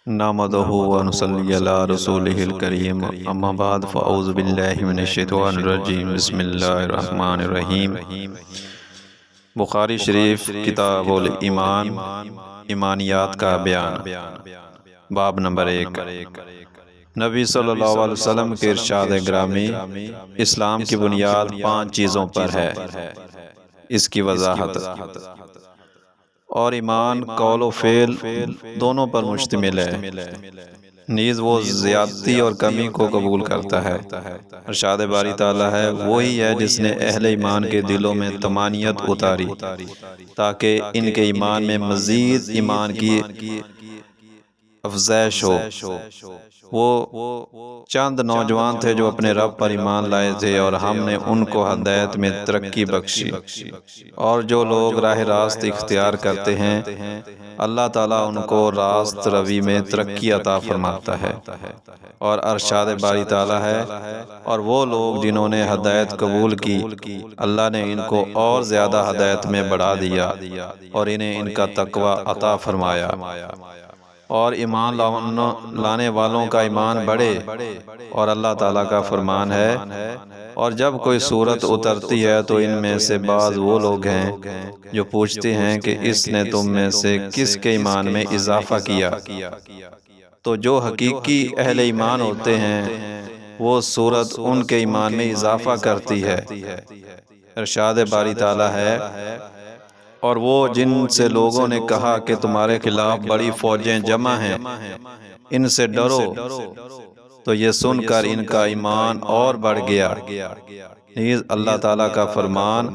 نحمدہ ونصلی علی رسولہ الکریم، اما بعد فاعوذ باللہ من الشیطان الرجیم، بسم اللہ الرحمن الرحیم۔ بخاری شریف کتاب الایمان، ایمانیات کا بیان، باب نمبر 1۔ نبی صلی اللہ علیہ وسلم کے ارشاد گرامی، اسلام کی بنیاد 5 چیزوں پر ہے۔ اس کی وضاحت اور ایمان قول و فعل دونوں پر مشتمل ہے، نیز وہ زیادتی اور کمی کو قبول کرتا ہے۔ ارشاد باری تعالیٰ ہے، وہی ہے جس نے اہل ایمان کے دلوں میں طمانینت اتاری تاکہ ان کے ایمان میں مزید ایمان کی افزائش ہو۔ وہ چند نوجوان تھے جو اپنے رب پر ایمان لائے تھے اور ہم نے ان کو ہدایت میں ترقی بخشی، اور جو لوگ راہ راست اختیار کرتے ہیں اللہ تعالیٰ ان کو راست روی میں ترقی عطا فرماتا ہے۔ اور ارشاد باری تعالیٰ ہے، اور وہ لوگ جنہوں نے ہدایت قبول کی اللہ نے ان کو اور زیادہ ہدایت میں بڑھا دیا اور انہیں ان کا تقوی عطا فرمایا۔ اور ایمان لانے والوں کا ایمان بڑھے، اور اللہ تعالیٰ کا فرمان ہے، اور جب کوئی سورت اترتی ہے تو ان میں سے بعض وہ لوگ ہیں جو پوچھتے ہیں کہ اس نے تم میں سے کس کے ایمان میں اضافہ کیا؟ تو جو حقیقی اہل ایمان ہوتے ہیں وہ سورت ان کے ایمان میں اضافہ کرتی ہے۔ ارشاد باری تعالیٰ ہے، اور وہ جن سے لوگوں نے کہا کہ تمہارے خلاف بڑی فوجیں جمع ہیں، ان سے ڈرو، تو یہ سن کر ان کا ایمان اور بڑھ گیا۔ نیز اللہ تعالیٰ کا فرمان،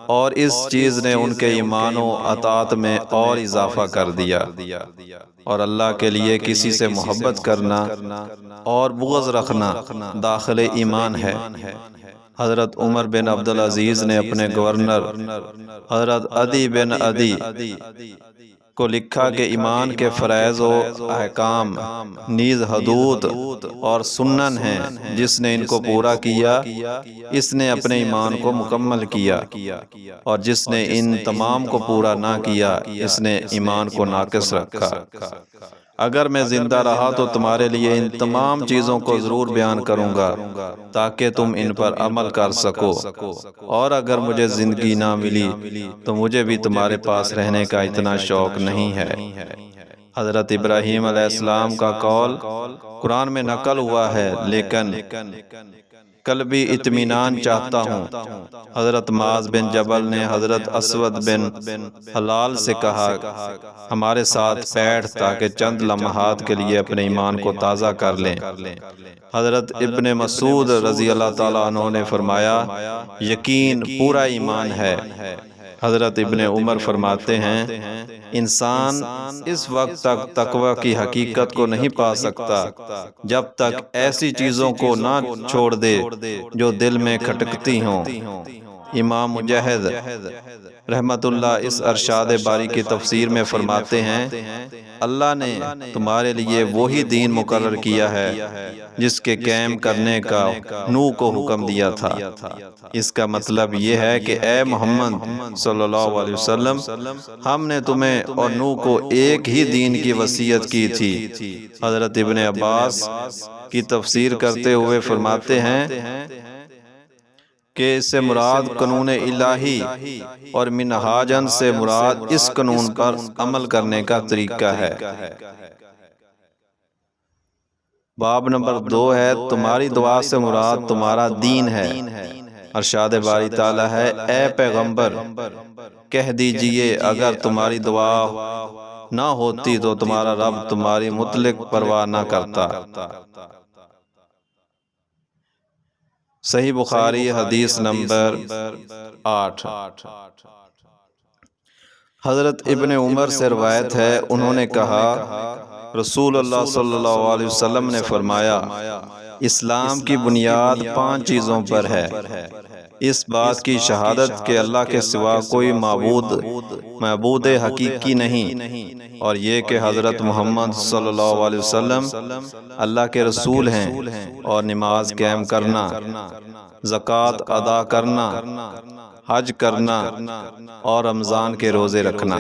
اور اس چیز نے ان کے ایمان و اطاعت میں اور اضافہ کر دیا۔ اور اللہ کے لیے کسی سے محبت کرنا اور بغض رکھنا داخل ایمان ہے۔ حضرت عمر بن عبدالعزیز نے اپنے گورنر حضرت عدی بن عدی کو لکھا کہ ایمان کے فرائض و احکام نیز حدود اور سنن ہیں، جس نے ان کو پورا کیا اس نے اپنے ایمان کو مکمل کیا، اور جس نے ان تمام کو پورا نہ کیا اس نے ایمان کو ناقص رکھا۔ اگر میں زندہ رہا تو تمہارے لیے ان تمام چیزوں کو ضرور بیان کروں گا تاکہ تم ان پر عمل کر سکو، اور اگر مجھے زندگی نہ ملی تو مجھے بھی تمہارے پاس رہنے کا اتنا شوق نہیں ہے۔ حضرت ابراہیم علیہ السلام کا قول قرآن میں نقل ہوا ہے، لیکن قلبی اطمینان چاہتا ہوں۔ حضرت معاذ بن جبل نے حضرت اسود بن حلال سے کہا، ہمارے ساتھ بیٹھ تاکہ چند لمحات کے لیے اپنے ایمان کو تازہ کر لیں۔ حضرت ابن مسعود رضی اللہ تعالیٰ عنہ نے فرمایا، یقین پورا ایمان ہے۔ حضرت ابن عمر فرماتے ہیں، انسان اس وقت تک تقوی کی حقیقت کو نہیں پا سکتا جب تک ایسی چیزوں کو نہ چھوڑ دے جو دل میں کھٹکتی ہوں۔ امام مجاہد رحمت اللہ اس ارشاد باری کی تفسیر میں فرماتے ہیں، اللہ نے تمہارے لیے وہی دین مقرر کیا ہے جس کے قائم کرنے کا نوح کو حکم دیا تھا۔ اس کا مطلب یہ ہے کہ اے محمد صلی اللہ علیہ وسلم، ہم نے تمہیں اور نوح کو ایک ہی دین کی وصیت کی تھی۔ حضرت ابن عباس کی تفسیر کرتے ہوئے فرماتے ہیں کہ اس سے مراد قانون الہی اور منہاجن سے مراد اس قانون پر عمل کرنے کا طریقہ ہے۔ باب نمبر 2 ہے، تمہاری دعا سے مراد تمہارا دین ہے۔ ارشاد باری تعالیٰ ہے، اے پیغمبر کہہ دیجئے اگر تمہاری دعا نہ ہوتی تو تمہارا رب تمہاری مطلق پرواہ نہ کرتا۔ صحیح بخاری حدیث نمبر 8۔ حضرت ابن عمر سے روایت ہے، انہوں نے کہا، رسول اللہ صلی اللہ علیہ وسلم نے فرمایا، اسلام کی بنیاد 5 چیزوں پر ہے، اس بات کی شہادت کہ اللہ کے سوا کوئی معبود حقیقی نہیں، اور یہ کہ حضرت محمد صلی اللہ علیہ وسلم اللہ کے رسول ہیں، اور نماز قائم کرنا، زکوٰۃ ادا کرنا، حج کرنا اور رمضان کے روزے رکھنا۔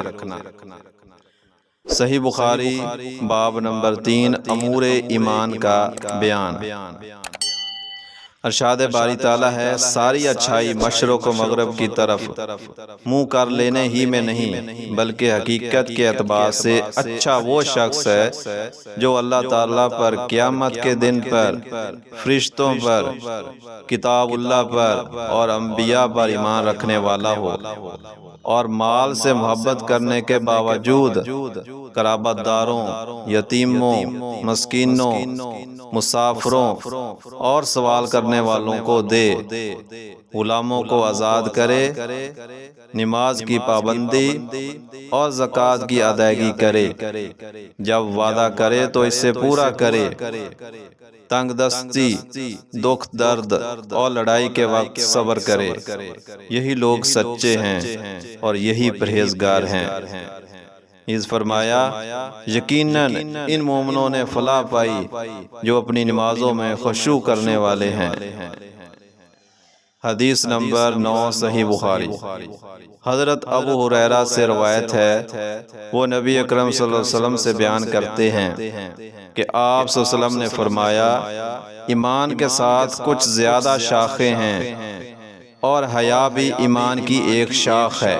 صحیح بخاری باب نمبر 3 امور ایمان کا بیان۔ ارشاد باری تعالیٰ ہے، ساری اچھائی مشرق و مغرب کی طرف منہ کر لینے ہی میں نہیں بلکہ حقیقت کے اعتبار سے اچھا وہ شخص ہے جو اللہ تعالیٰ پر، قیامت کے دن پر، فرشتوں پر، کتاب اللہ پر اور انبیاء پر ایمان رکھنے والا ہو، اور مال سے محبت کرنے کے باوجود قرابت داروں، یتیموں، مسکینوں، مسافروں اور سوال کرنے والوں کو دے، غلاموں کو آزاد کرے، نماز کی پابندی اور زکوٰۃ کی ادائیگی کرے، جب وعدہ کرے تو اسے پورا کرے، تنگ دستی، دکھ درد اور لڑائی کے وقت صبر کرے، یہی لوگ سچے ہیں اور یہی پرہیزگار ہیں۔ اس فرمایا، یقیناً ان مومنوں نے فلاح پائی جو اپنی نمازوں میں خشوع کرنے والے ہیں۔ حدیث نمبر 9 صحیح بخاری۔ حضرت ابو ہریرہ سے روایت ہے، وہ نبی اکرم صلی اللہ علیہ وسلم سے بیان کرتے ہیں کہ آپ صلی اللہ علیہ وسلم نے فرمایا، ایمان کے ساتھ کچھ زیادہ شاخیں ہیں اور حیا بھی ایمان کی ایک شاخ ہے۔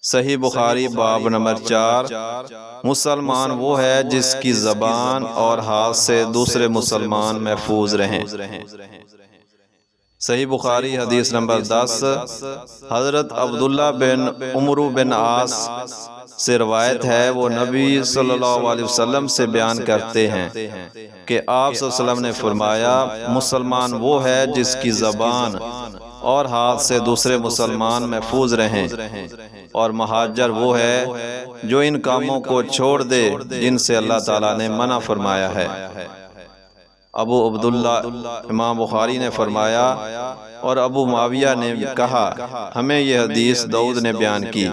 صحیح بخاری باب نمبر 4 مسلمان وہ ہے جس کی زبان اور ہاتھ سے دوسرے مسلمان محفوظ رہیں۔ صحیح بخاری حدیث نمبر 10 حضرت عبداللہ بن عمرو بن عاص سے روایت ہے، وہ نبی صلی اللہ علیہ وسلم سے بیان کرتے ہیں کہ آپ صلی اللہ علیہ وسلم نے فرمایا، مسلمان وہ ہے جس کی زبان اور ہاتھ سے دوسرے مسلمان محفوظ رہیں، اور مہاجر وہ ہے جو ان کاموں کو چھوڑ دے جن سے اللہ تعالیٰ نے منع فرمایا ہے۔ ابو عبداللہ امام بخاری نے فرمایا اور ابو معاویہ نے کہا، ہمیں یہ حدیث داؤد نے بیان کی۔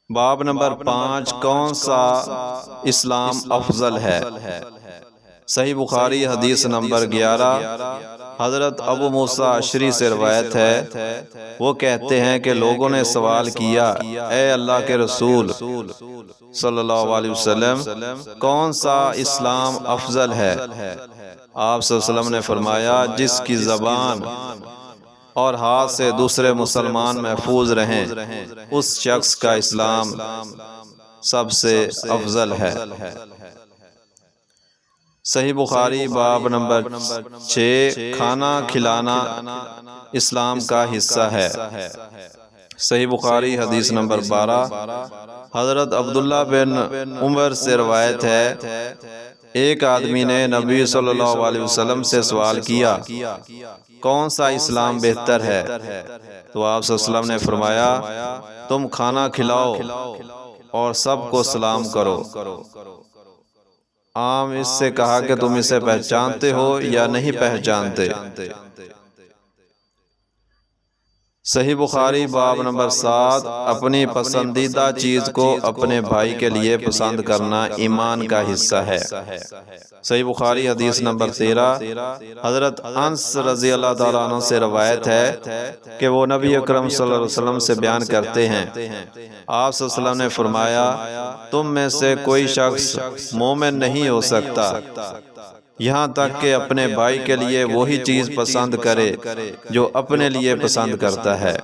باب نمبر 5 کون سا اسلام افضل ہے؟ صحیح بخاری حدیث نمبر 11 حضرت ابو موسیٰ اشعری سے روایت ہے، وہ کہتے ہیں کہ لوگوں نے سوال کیا، اے اللہ کے رسول صلی اللہ علیہ وسلم، کون سا اسلام افضل ہے؟ آپ صلی اللہ علیہ وسلم نے فرمایا، جس کی زبان اور ہاتھ سے دوسرے مسلمان محفوظ رہیں، اس شخص کا اسلام سب سے افضل ہے۔ صحیح بخاری باب نمبر 6 کھانا کھلانا اسلام کا حصہ ہے۔ صحیح بخاری حدیث نمبر 12 حضرت عبداللہ بن عمر سے روایت ہے، ایک آدمی نے نبی صلی اللہ علیہ وسلم سے سوال کیا، کون سا اسلام بہتر ہے؟ تو آپ صلی اللہ علیہ وسلم نے فرمایا، تم کھانا کھلاؤ اور سب کو سلام کرو۔ عام اس سے کہا کہ تم اسے پہچانتے ہو یا نہیں پہچانتے؟ صحیح بخاری باب نمبر 7 اپنی پسندیدہ چیز کو اپنے بھائی کے لیے پسند کرنا ایمان کا حصہ ہے۔ صحیح بخاری حدیث نمبر 13 حضرت انس رضی اللہ تعالیٰ عنہ سے روایت ہے کہ وہ نبی اکرم صلی اللہ علیہ وسلم سے بیان کرتے ہیں، آپ صلی اللہ علیہ وسلم نے فرمایا، تم میں سے کوئی شخص مومن نہیں ہو سکتا یہاں تک کہ اپنے بھائی کے لیے وہی چیز پسند کرے جو اپنے لیے پسند کرتا ہے۔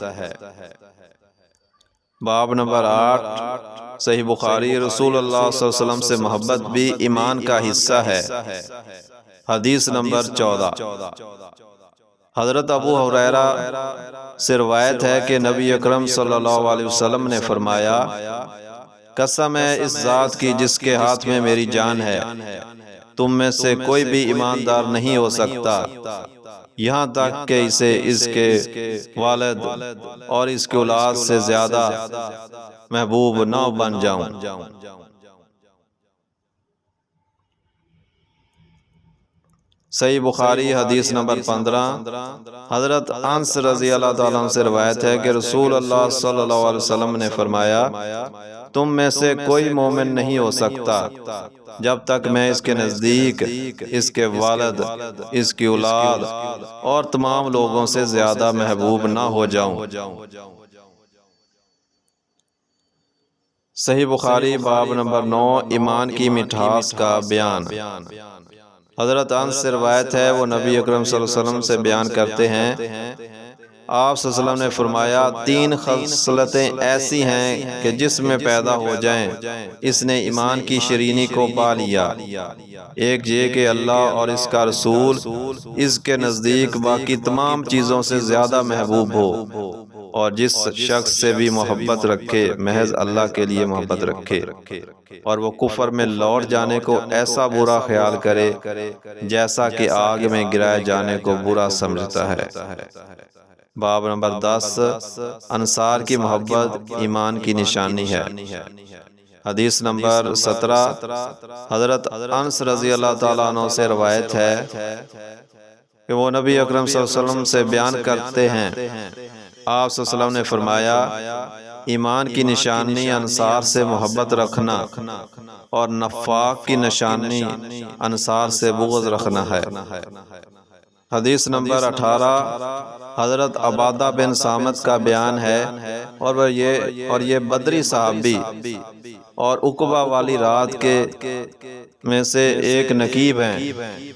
باب نمبر 8 صحیح بخاری رسول اللہ صلی اللہ علیہ وسلم سے محبت بھی ایمان کا حصہ ہے۔ حدیث نمبر 14 حضرت ابو ہریرہ سے روایت ہے کہ نبی اکرم صلی اللہ علیہ وسلم نے فرمایا، قسم ہے اس ذات کی جس کے ہاتھ میں میری جان ہے، تم میں سے کوئی بھی ایماندار نہیں ہو سکتا یہاں تک کہ اسے اس کے والد اور اس کی اولاد سے زیادہ محبوب نہ بن جاؤں۔ صحیح بخاری حدیث نمبر 15 حضرت انس رضی اللہ تعالیٰ عنہ سے روایت ہے کہ رسول اللہ صلی اللہ علیہ وسلم نے فرمایا، تم میں سے کوئی مومن نہیں ہو سکتا جب تک میں اس کے نزدیک، اس کے والد، اس کی اولاد اور تمام لوگوں سے زیادہ محبوب نہ ہو جاؤں۔ صحیح بخاری باب نمبر 9 ایمان کی مٹھاس کا بیان۔ حضرت انس سے روایت ہے، وہ نبی اکرم صلی اللہ علیہ وسلم سے بیان کرتے ہیں، آپ صلی اللہ علیہ وسلم نے فرمایا 3 خصلتیں ایسی ہیں کہ جس میں پیدا ہو جائیں اس نے ایمان کی شیرینی کو پا لیا۔ ایک یہ کہ اللہ اور اس کا رسول اس کے نزدیک باقی تمام چیزوں سے زیادہ محبوب ہو، اور جس شخص سے بھی محبت رکھے محض اللہ کے لیے محبت رکھے، اور وہ کفر میں لوٹ جانے کو ایسا برا خیال کرے جیسا کہ آگ میں گرائے جانے کو برا سمجھتا ہے۔ باب نمبر 10 انصار کی محبت ایمان کی نشانی ہے۔ حدیث نمبر 17 حضرت انس رضی اللہ تعالیٰ عنہ سے روایت ہے کہ وہ نبی اکرم صلی اللہ علیہ وسلم سے بیان کرتے ہیں، آپ صلی اللہ علیہ وسلم نے فرمایا ایمان کی نشانی انصار سے محبت رکھنا اور نفاق کی نشانی انصار سے بغض رکھنا ہے۔ حدیث نمبر 18 حضرت عبادہ بن صامت کا بیان ہے، اور یہ بدری صحابی اور عقبہ والی رات کے میں سے ایک نقیب ہیں۔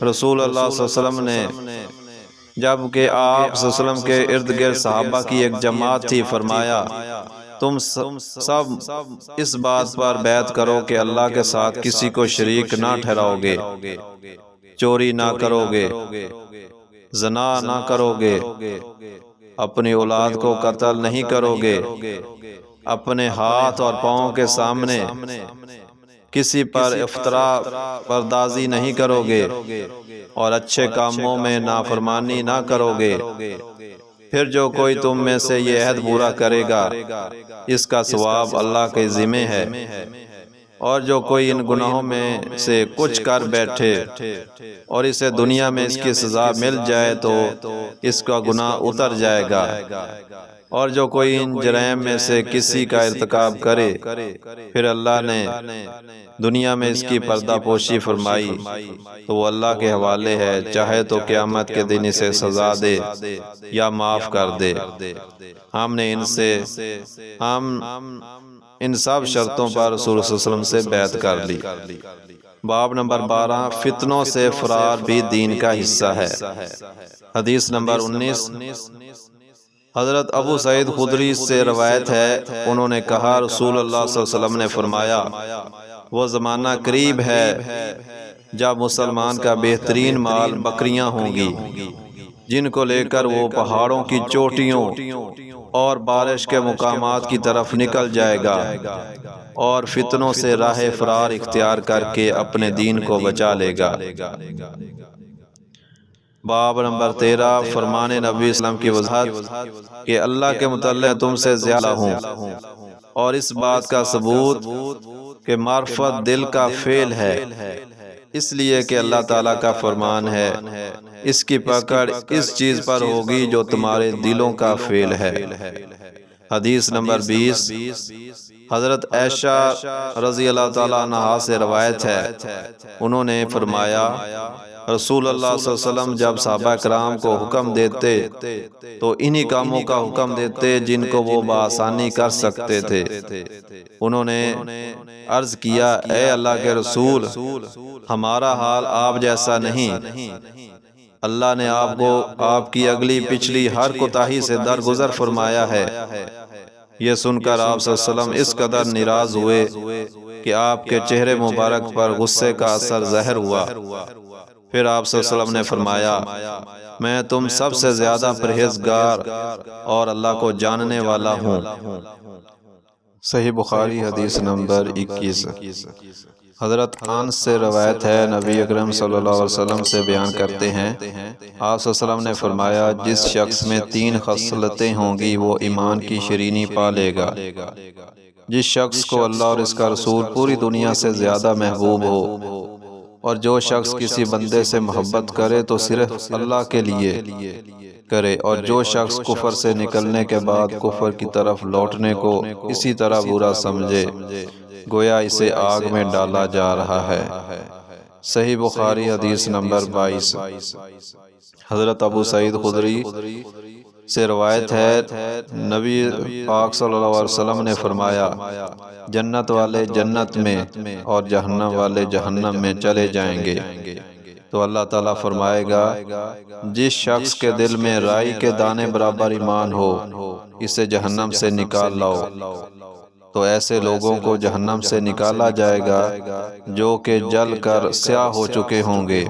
رسول اللہ صلی اللہ علیہ وسلم نے جب کہ آپ صلی اللہ علیہ وسلم کے ارد گرد صحابہ کی ایک جماعت تھی، فرمایا تم سب اس بات پر بیعت کرو کہ اللہ کے ساتھ کسی کو شریک نہ ٹھہراؤ گے، چوری نہ کرو گے، زنا نہ کرو گے، اپنی اولاد کو قتل نہیں کرو گے، اپنے ہاتھ اور پاؤں کے سامنے کسی پر افتراء پردازی نہیں کرو گے، اور اچھے کاموں میں نافرمانی نہ کرو گے۔ پھر جو کوئی تم میں سے یہ عہد پورا کرے گا اس کا ثواب اللہ کے ذمہ ہے، اور جو کوئی ان گناہوں میں سے کچھ کر بیٹھے اور اسے دنیا میں اس کی سزا مل جائے تو اس کا گناہ اتر جائے گا، اور جو کوئی ان جرائم میں سے کسی کا ارتکاب کرے پھر اللہ نے دنیا میں اس کی پردہ پوشی فرمائی تو وہ اللہ کے حوالے ہے، چاہے تو قیامت کے دن اسے سزا دے یا معاف کر دے۔ ہم نے ان سب شرطوں پر رسول صلی اللہ علیہ وسلم سے بیعت کر لی۔ باب نمبر 12 فتنوں سے فرار بھی دین کا حصہ ہے۔ حدیث نمبر 19 حضرت ابو سعید خدری سے روایت ہے، انہوں نے کہا رسول اللہ صلی اللہ علیہ وسلم نے فرمایا وہ زمانہ قریب ہے جب مسلمان کا بہترین مال بکریاں ہوں گی، جن کو لے کر وہ پہاڑوں کی چوٹیوں اور بارش کے مقامات کی طرف نکل جائے گا، اور فتنوں سے راہ فرار اختیار کر کے اپنے دین کو بچا لے گا۔ باب نمبر 13 فرمان نبی اسلام کی وضاحت کہ اللہ کے متعلق تم سے زیادہ ہوں، اور اس بات کا ثبوت کہ معرفت دل کا فعل ہے، اس لیے کہ اللہ تعالیٰ کا فرمان ہے اس کی پکڑ اس چیز پر ہوگی جو تمہارے دلوں کا فعل ہے۔ حدیث نمبر 20 حضرت عائشہ رضی اللہ تعالیٰ عنہا سے روایت ہے، انہوں نے فرمایا رسول اللہ صلی اللہ علیہ وسلم جب صحابہ کرام کو حکم دیتے تو انہی کاموں کا حکم دیتے جن کو وہ بآسانی کر سکتے تھے۔ انہوں نے عرض کیا اے اللہ کے رسول، ہمارا حال آپ جیسا نہیں، اللہ نے آپ کو آپ کی اگلی پچھلی ہر کوتاہی سے درگزر فرمایا ہے۔ یہ سن کر آپ صلی اللہ علیہ وسلم اس قدر ناراض ہوئے کہ آپ کے چہرے مبارک پر غصے کا اثر ظاہر ہوا۔ پھر آپ صلی اللہ علیہ وسلم نے فرمایا میں تم سب سے زیادہ پرہیزگار اور اللہ کو جاننے والا ہوں۔ صحیح بخاری حدیث نمبر 21 حضرت انس سے روایت ہے، نبی اکرم صلی اللہ علیہ وسلم سے بیان کرتے ہیں، آپ صلی اللہ علیہ وسلم نے فرمایا جس شخص میں 3 خصلتیں ہوں گی وہ ایمان کی شیرینی پا لے گا۔ جس شخص کو اللہ اور اس کا رسول پوری دنیا سے زیادہ محبوب ہو، اور جو شخص کسی بندے سے محبت کرے تو صرف اللہ کے لیے کرے، اور جو شخص کفر سے نکلنے کے بعد کفر کی طرف لوٹنے کو اسی طرح برا سمجھے گویا اسے آگ میں ڈالا جا رہا ہے۔ صحیح بخاری حدیث نمبر 22 حضرت ابو سعید خدری سے روایت ہے، نبی پاک صلی اللہ علیہ وسلم نے فرمایا، جنت والے جنت میں اور جہنم والے جہنم میں چلے جائیں گے۔ تو اللہ تعالیٰ فرمائے گا، جس شخص کے دل میں رائی کے دانے برابر ایمان ہو، اسے جہنم سے نکال لاؤ۔ تو ایسے لوگوں کو جہنم سے نکالا جائے گا جو کہ جل کر سیاہ ہو چکے ہوں گے،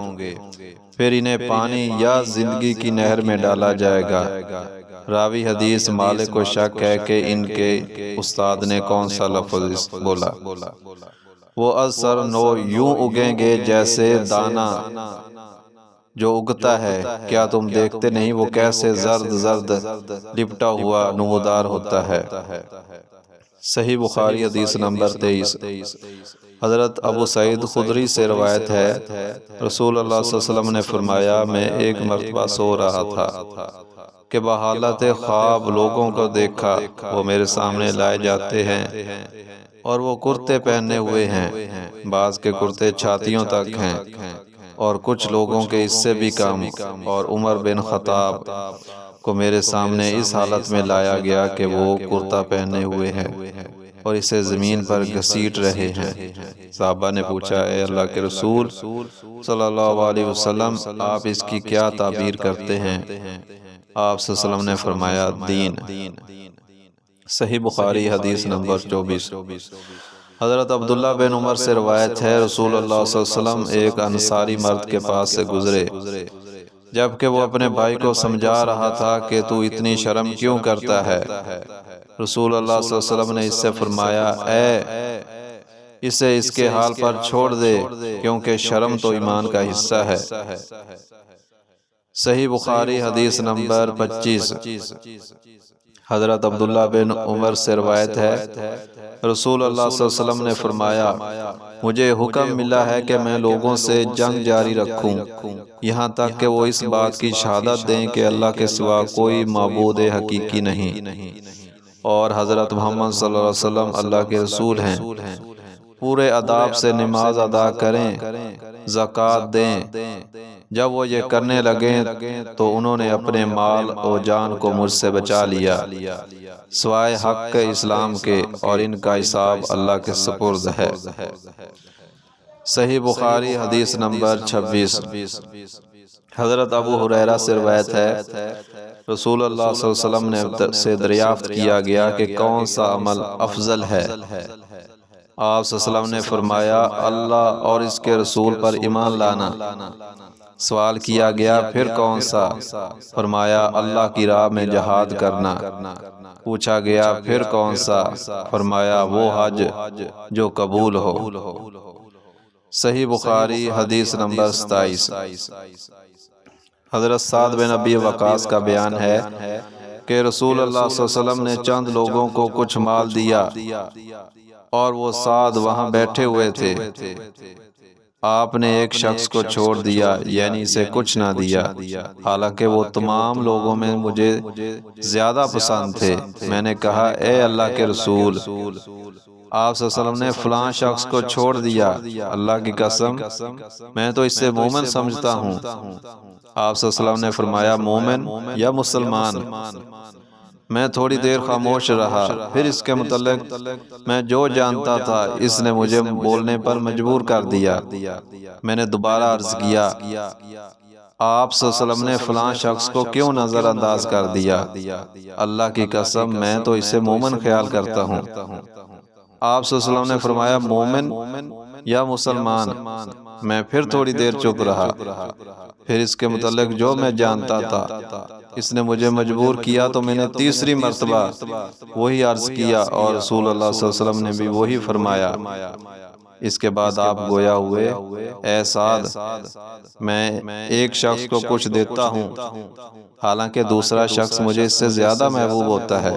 پھر انہیں پانی یا زندگی کی نہر میں ڈالا جائے گا۔ راوی حدیث مالک کو شک ہے کہ ان کے استاد نے کون سا لفظ بولا۔ وہ از سر نو یوں اگیں گے جیسے دانہ جو اگتا ہے، کیا تم دیکھتے نہیں وہ کیسے زرد زرد لپٹا ہوا نمودار ہوتا ہے۔ صحیح بخاری حدیث نمبر 23۔ حضرت ابو سعید خدری سے روایت ہے، رسول اللہ صلی اللہ علیہ وسلم نے فرمایا، میں ایک مرتبہ سو رہا تھا کہ بحالت خواب لوگوں کو دیکھا، وہ میرے سامنے لائے جاتے ہیں اور وہ کرتے پہنے ہوئے ہیں، بعض کے کرتے چھاتیوں تک ہیں اور کچھ لوگوں کے اس سے بھی کم، اور عمر بن خطاب کو میرے سامنے اس حالت میں لایا گیا کہ وہ کرتا پہنے ہوئے ہیں اور اسے زمین پر گھسیٹ رہے ہیں۔ صحابہ نے پوچھا، اے اللہ کے رسول صلی اللہ علیہ وسلم، آپ اس کی کیا تعبیر کرتے ہیں؟ آپ صلی اللہ علیہ وسلم نے فرمایا، دین۔ صحیح بخاری حدیث نمبر 24۔ حضرت عبداللہ بن عمر سے روایت ہے، رسول اللہ صلی اللہ علیہ وسلم ایک انصاری مرد کے پاس سے گزرے، جبکہ وہ اپنے بھائی کو سمجھا رہا تھا کہ تو اتنی شرم کیوں کرتا ہے؟ رسول اللہ صلی اللہ علیہ وسلم نے اس سے فرمایا، اسے اس کے حال پر چھوڑ دے، کیونکہ شرم تو ایمان کا حصہ ہے۔ صحیح بخاری حدیث نمبر 25۔ حضرت عبداللہ بن عمر سے روایت ہے، رسول اللہ صلی اللہ علیہ وسلم نے فرمایا، مجھے حکم ملا ہے کہ میں لوگوں سے جنگ جاری رکھوں یہاں تک کہ وہ اس بات کی شہادت دیں کہ اللہ کے سوا کوئی معبود حقیقی نہیں اور حضرت محمد صلی اللہ علیہ وسلم اللہ کے رسول ہیں۔ پورے اداب سے نماز ادا کریں، زکوٰۃ دیں۔ جب وہ یہ کرنے لگیں تو انہوں نے اپنے مال و جان کو مجھ سے بچا لیا سوائے حق اسلام کے، اور ان کا حساب اللہ کے سپرد ہے۔ صحیح بخاری حدیث نمبر 26۔ حضرت ابو ہریرہ سے روایت ہے، رسول اللہ صلی اللہ علیہ وسلم نے سے دریافت کیا گیا کہ کون سا عمل افضل ہے؟ آپ صلی اللہ علیہ وسلم نے فرمایا، اللہ اور اس کے رسول پر ایمان لانا۔ سوال کیا گیا، پھر کون سا؟ فرمایا، اللہ کی راہ میں جہاد کرنا۔ پوچھا گیا، پھر کون سا؟ فرمایا، وہ حج جو قبول ہو۔ صحیح بخاری حدیث نمبر 27۔ حضرت سعد بن ابی وقاص کا بیان ہے کہ رسول اللہ صلی اللہ علیہ وسلم نے چند لوگوں کو کچھ مال دیا اور وہ سعد وہاں بیٹھے ہوئے تھے۔ آپ نے ایک شخص کو چھوڑ دیا، یعنی اسے کچھ نہ دیا، حالانکہ وہ تمام لوگوں میں مجھے زیادہ پسند تھے۔ میں نے کہا، اے اللہ کے رسول، آپ صلی اللہ علیہ وسلم نے فلاں شخص کو چھوڑ دیا، اللہ کی قسم میں تو اس سے مومن سمجھتا ہوں۔ آپ صلی اللہ علیہ وسلم نے فرمایا، مومن یا مسلمان؟ میں تھوڑی دیر خاموش رہا، پھر اس کے متعلق میں جو جانتا تھا اس نے مجھے بولنے پر مجبور کر دیا۔ میں نے دوبارہ عرض کیا، آپ صلی اللہ علیہ وسلم نے فلاں شخص کو کیوں نظر انداز کر دیا؟ اللہ کی قسم میں تو اسے مومن خیال کرتا ہوں۔ آپ صلی اللہ علیہ وسلم نے فرمایا، مومن یا مسلمان؟ میں پھر تھوڑی دیر چپ رہا، پھر اس کے متعلق جو میں جانتا تھا اس نے مجھے مجبور کیا، تو میں نے تیسری مرتبہ وہی عرض کیا اور رسول اللہ صلی اللہ علیہ وسلم نے بھی وہی فرمایا۔ اس کے بعد آپ گویا ہوئے، اے سعد، میں ایک شخص کو کچھ دیتا ہوں حالانکہ دوسرا شخص مجھے اس سے زیادہ محبوب ہوتا ہے،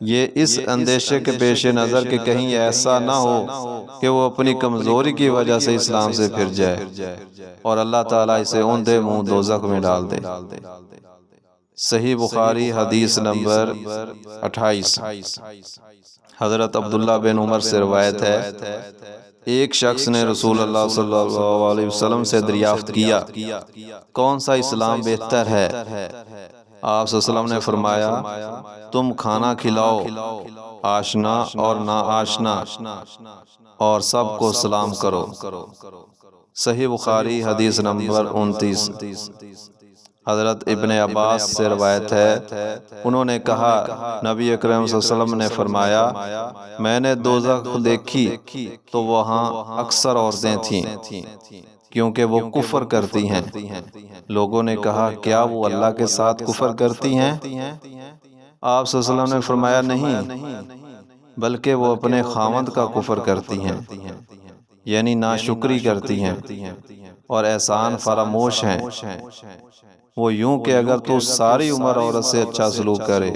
یہ اس اندیشے کے پیش نظر کہ کہیں ایسا نہ ہو کہ وہ اپنی کمزوری کی وجہ سے اسلام سے پھر جائے اور اللہ تعالیٰ اسے اوندھے منہ دوزخ میں ڈال دے۔ صحیح بخاری حدیث نمبر 28۔ حضرت عبداللہ بن عمر سے روایت ہے، ایک شخص نے رسول اللہ صلی اللہ علیہ وسلم سے دریافت کیا، کون سا اسلام بہتر ہے؟ آپ صلی اللہ علیہ وسلم نے فرمایا تم کھانا کھلاؤ آشنا اور نا آشنا اور سب کو سلام کرو۔ صحیح بخاری حدیث نمبر 29۔ حضرت ابن عباس سے روایت ہے، انہوں نے کہا نبی اکرم صلی اللہ علیہ وسلم نے فرمایا میں نے دوزخ دیکھی تو وہاں اکثر عورتیں تھیں کیونکہ وہ کفر کرتی ہیں۔ لوگوں نے کہا کیا وہ اللہ کے ساتھ کفر کرتی ہیں؟ آپ صلی اللہ علیہ وسلم نے فرمایا نہیں، بلکہ وہ اپنے خاوند کا کفر کرتی ہیں، یعنی ناشکری کرتی ہیں اور احسان فراموش ہیں۔ وہ یوں کہ اگر تو ساری عمر عورت سے اچھا سلوک کرے،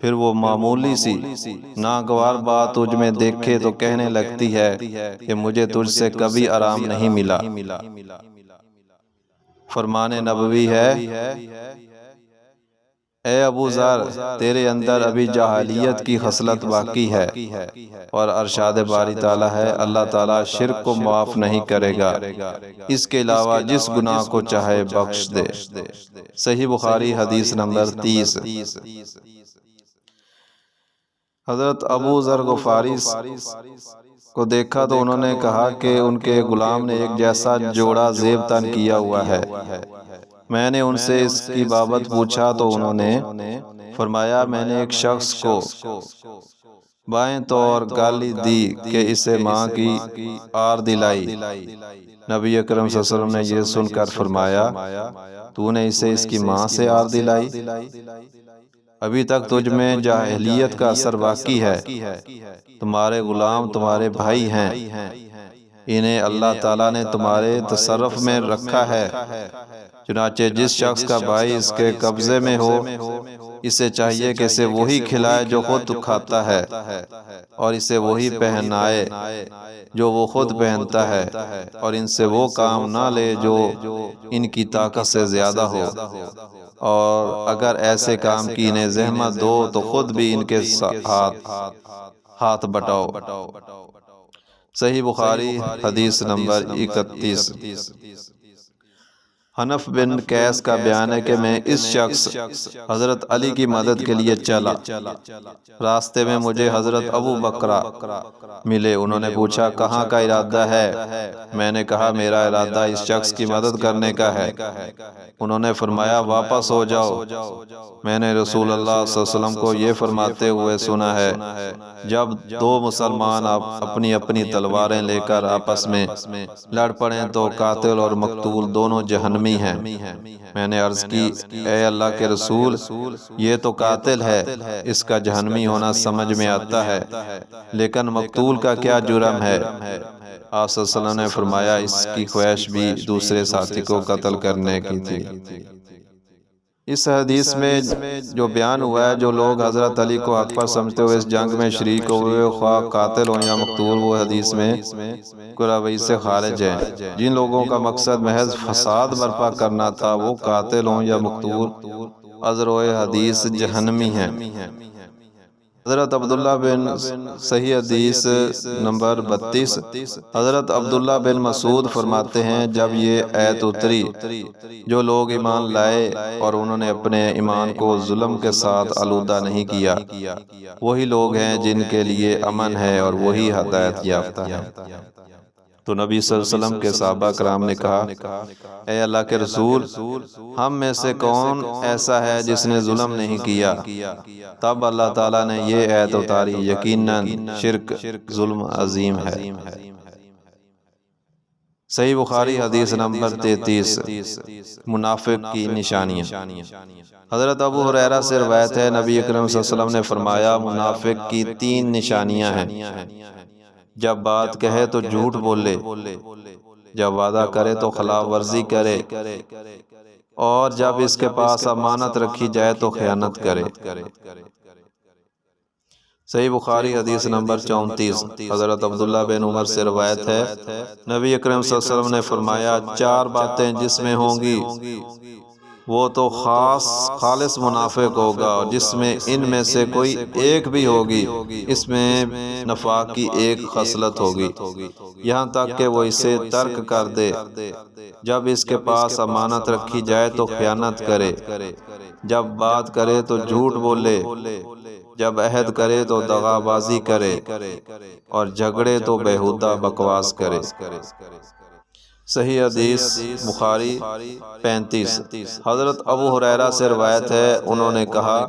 پھر وہ معمولی سی ناگوار بات تجھ میں دیکھے تو کہنے لگتی ہے کہ مجھے تجھ سے کبھی آرام نہیں ملا۔ فرمان نبوی ہے، اے ابو ذر تیرے اندر ابھی جاہلیت کی خصلت باقی ہے، اور ارشاد باری تعالیٰ ہے اللہ تعالیٰ شرک کو معاف نہیں کرے گا، اس کے علاوہ جس گناہ کو چاہے بخش دے۔ صحیح بخاری حدیث نمبر 30۔ حضرت ابو ذر غفاری کو دیکھا تو انہوں نے کہا کہ ان کے غلام نے ایک جیسا جوڑا زیب تن کیا ہوا ہے۔ میں نے ان سے اس کی بابت پوچھا تو انہوں نے فرمایا میں نے ایک شخص کو بائیں طور گالی دی کہ اسے ماں کی آر دلائی۔ نبی اکرم صلی اللہ علیہ وسلم نے یہ سن کر فرمایا تو نے اسے اس کی ماں سے آر دلائی؟ ابھی تک تجھ میں جاہلیت کا اثر باقی ہے۔ تمہارے غلام تمہارے بھائی ہیں، انہیں اللہ تعالیٰ نے تمہارے تصرف میں رکھا ہے، چنانچہ جس شخص کا بھائی اس کے قبضے میں ہو اسے چاہیے کہ اسے وہی کھلائے جو خود کھاتا ہے، اور اسے وہی پہنائے جو وہ خود پہنتا ہے، اور ان سے وہ کام نہ لے جو ان کی طاقت سے زیادہ ہو، اور اگر ایسے کام کی انہیں زحمت دو تو خود بھی ان کے ہاتھ بٹاؤ۔ صحیح بخاری حدیث نمبر 31۔ حنف بن قیس کا بیان ہے کہ میں اس شخص حضرت علی کی مدد کے لیے چلا، راستے میں مجھے حضرت ابو بکرہ ملے۔ انہوں نے پوچھا کہاں کا ارادہ ہے؟ میں نے کہا میرا ارادہ اس شخص کی مدد کرنے کا ہے۔ انہوں نے فرمایا واپس ہو جاؤ، میں نے رسول اللہ صلی اللہ علیہ وسلم کو یہ فرماتے ہوئے سنا ہے جب دو مسلمان اپنی اپنی تلواریں لے کر آپس میں لڑ پڑیں تو قاتل اور مقتول دونوں جہنمی ہیں۔ میں نے عرض کی اے اللہ کے رسول یہ تو قاتل ہے، اس کا جہنمی ہونا سمجھ میں آتا ہے، لیکن مقتول کا کیا جرم ہے؟ آپ صلی اللہ علیہ وسلم نے فرمایا اس کی خواہش بھی دوسرے ساتھی کو قتل کرنے کی تھی۔ اس حدیث میں جو بیان ہوا ہے جو لوگ حضرت علی کو حق پر سمجھتے ہوئے اس جنگ میں شریک ہوئے خواہ قاتل ہوں یا مقتول، وہ حدیث میں قرآن سے خارج ہیں۔ جن لوگوں کا مقصد محض فساد برپا کرنا تھا وہ قاتل ہوں یا مقتول ازروئے حدیث جہنمی ہیں۔ حضرت عبداللہ بن صحیح حدیث نمبر 32۔ حضرت عبداللہ بن مسعود فرماتے ہیں جب یہ آیت اتری جو لوگ ایمان لائے اور انہوں نے اپنے ایمان کو ظلم کے ساتھ آلودہ نہیں کیا، وہی لوگ ہیں جن کے لیے امن ہے اور وہی ہدایت یافتہ ہیں۔ تو نبی صلی اللہ علیہ وسلم کے صحابہ کرام نے کہا اے اللہ کے رسول ہم میں سے کون ایسا ہے جس نے ظلم نہیں کیا؟ تب اللہ تعالیٰ نے یہ آیت اتاری یقیناً شرک ظلم عظیم ہے۔ صحیح بخاری حدیث نمبر 33۔ منافق کی نشانیاں۔ حضرت ابو ہریرہ سے روایت ہے نبی اکرم صلی اللہ علیہ وسلم نے فرمایا منافق کی 3 نشانیاں ہیں، جب بات کہے تو جھوٹ بولے، جب وعدہ کرے تو خلاف ورزی کرے، اور جب اس کے پاس امانت رکھی جائے تو خیانت کرے۔ صحیح بخاری حدیث نمبر 34۔ حضرت عبداللہ بن عمر سے روایت ہے نبی اکرم صلی اللہ علیہ وسلم نے فرمایا 4 باتیں جس میں ہوں گی وہ تو خالص منافق ہوگا، اور جس میں ان میں سے کوئی ایک بھی ہوگی اس میں نفاق کی ایک خصلت ہوگی، یہاں تک کہ وہ اسے ترک کر دے، جب اس کے پاس امانت رکھی جائے تو خیانت کرے، جب بات کرے تو جھوٹ بولے، جب عہد کرے تو دغا بازی کرے، اور جھگڑے تو بیہودہ بکواس کرے۔ صحیح حدیث بخاری 35۔ حضرت ابو ہریرہ سے روایت ہے، انہوں نے کہا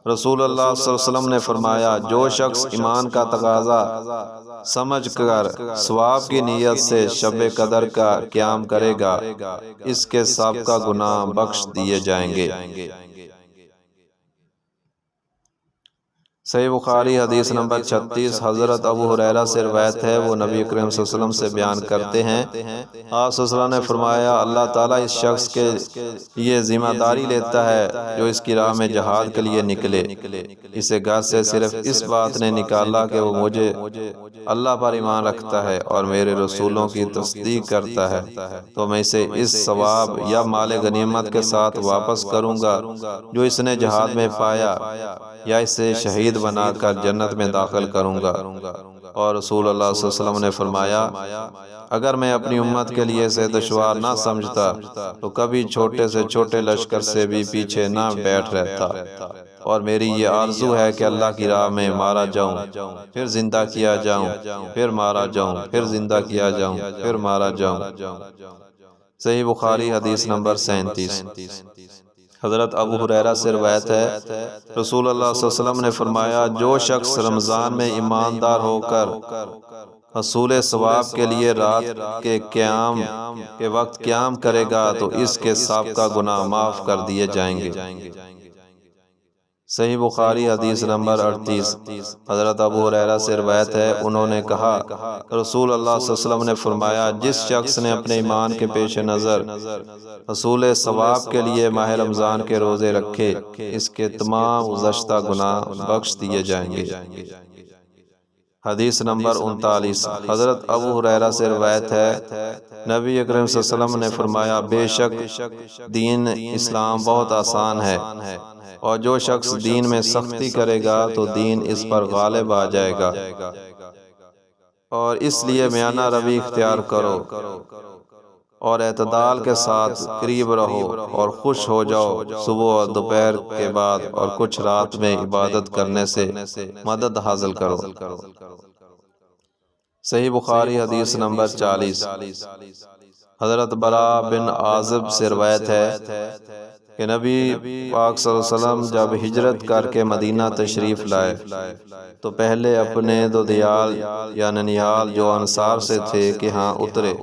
رسول اللہ صلی اللہ علیہ وسلم نے فرمایا، جو شخص ایمان کا تقاضا سمجھ کر ثواب کی نیت سے شب قدر کا قیام کرے گا، اس کے سابقہ گناہ بخش دیے جائیں گے۔ صحیح بخاری حدیث نمبر 36۔ حضرت ابو ہریرہ سے روایت ہے، وہ نبی کریم صلی اللہ علیہ وسلم سے بیان کرتے ہیں، آپ صلی اللہ علیہ وسلم نے فرمایا، اللہ تعالیٰ اس شخص کے یہ ذمہ داری لیتا ہے جو اس کی راہ میں جہاد کے لیے نکلے، اسے گھر سے صرف اس بات نے نکالا کہ وہ مجھے اللہ پر ایمان رکھتا ہے اور میرے رسولوں کی تصدیق کرتا ہے، تو میں اسے اس ثواب یا مال غنیمت کے ساتھ واپس کروں گا جو اس نے جہاد میں پایا، یا اسے شہید بنا کر جنت میں داخل کروں گا۔ اور رسول اللہ صلی اللہ علیہ وسلم نے فرمایا، اگر میں اپنی امت کے لیے اسے دشوار نہ سمجھتا تو کبھی چھوٹے سے چھوٹے لشکر سے بھی پیچھے نہ بیٹھ رہتا، اور میری یہ آرزو ہے کہ اللہ کی راہ میں مارا جاؤں، پھر زندہ کیا جاؤں، پھر مارا جاؤں، پھر زندہ کیا جاؤں، پھر مارا جاؤں۔ صحیح بخاری حدیث نمبر 37۔ حضرت ابو ہریرہ سے روایت ہے، رسول اللہ صلی اللہ علیہ وسلم نے فرمایا، جو شخص رمضان میں ایماندار ہو کر حصول ثواب کے لیے رات کے قیام کے وقت قیام کرے گا تو اس کے سابقہ گناہ معاف کر دیے جائیں گے۔ صحیح بخاری حدیث نمبر 38۔ حضرت ابو ہریرہ سے روایت ہے، انہوں نے کہا رسول اللہ صلی اللہ علیہ وسلم نے فرمایا، جس شخص نے اپنے ایمان کے پیش نظر حصول ثواب کے لیے ماہ رمضان کے روزے رکھے، اس کے تمام گزشتہ گناہ بخش دیے جائیں گے۔ حدیث نمبر 39۔ حضرت ابو ہریرہ سے روایت ہے، نبی اکرم صلی اللہ علیہ وسلم نے فرمایا، بے شک دین اسلام بہت آسان ہے، اور جو شخص دین میں سختی کرے گا تو دین اس پر غالب آ جائے گا، اور اس لیے میانہ روی اختیار کرو اور اعتدال کے ساتھ قریب رہو اور خوش ہو جاؤ صبح اور دوپہر کے بعد، اور کچھ رات میں عبادت کرنے سے مدد حاصل کرو۔ صحیح بخاری حدیث نمبر 40۔ حضرت براء بن عازب سے روایت ہے کہ نبی پاک صلی اللہ علیہ وسلم جب ہجرت کر کے مدینہ تشریف لائے تو پہلے اپنے دودیال یا ننیال جو انصار سے تھے کہ ہاں اترے،